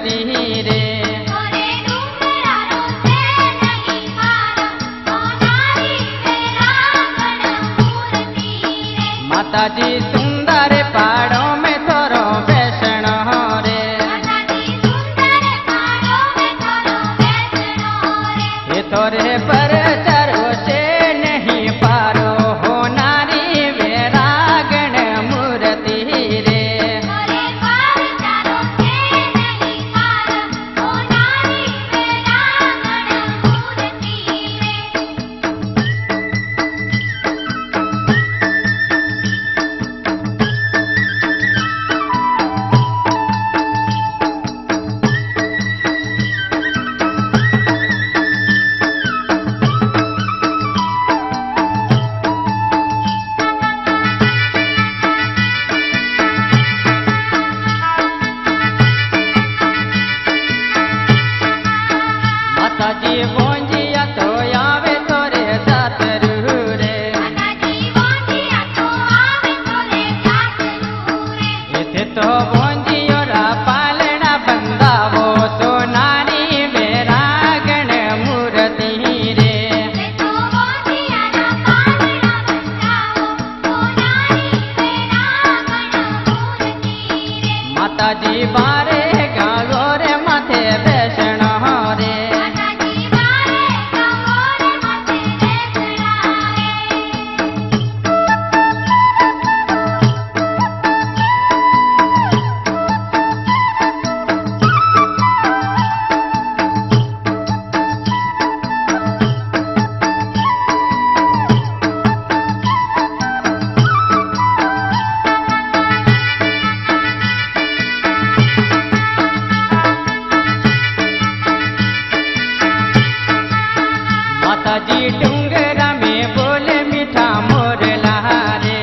मूर्ति रे। माताजी सुंदर पहाड़ों में तोरो बैसणो रे। ये तोरे पर चरो से नहीं पारो हो नारी वैरागण मूर्ति रे। माताजी बोंजिया तो आवे तोरे जातरू रे। इथे तो बोंजियो रा पालना बंदावो तो नारी वैरागण मूर्ति रे। माताजी बारे गालो रे माथे बैसणो रे। माताजी डूंगरा में बोले मीठा मोरला रे।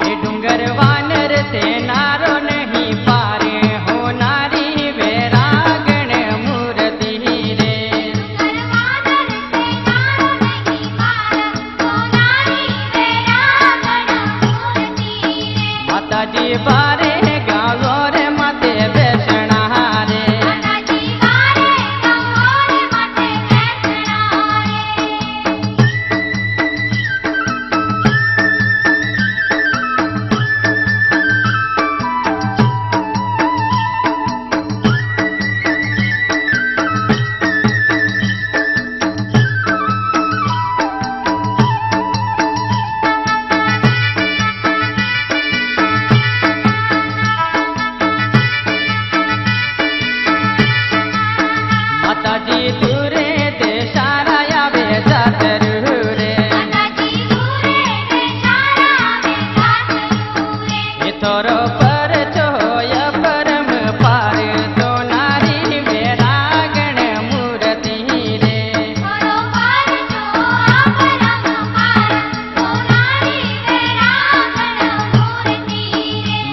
ये डूंगर वानर से नारो नहीं पारे हो नारी वैरागण मूर्ति रे। माताजी बारे गालो रे माथे बैसणा रे। माताजी दूरे देशारा आवे जातरू रे। ये तोरो पर चोय परम पार तो नारी वैरागण मूर्ति रे।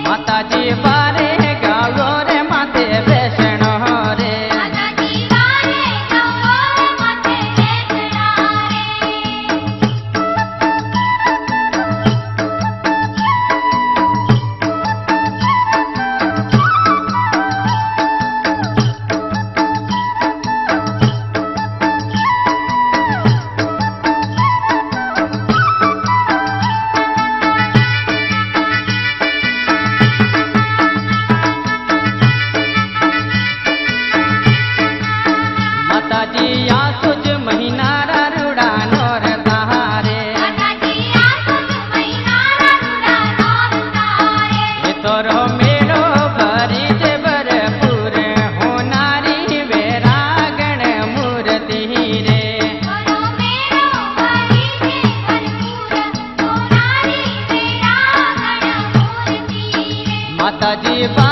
माताजी बारे गालो रे माथे बैसणो रे। माताजी या तुझ महीना रूड़ा नोर धारे। ये तोरो मेलो भरी जे भरपूर हो नारी वैरागण मूर्ति रे। माताजी बा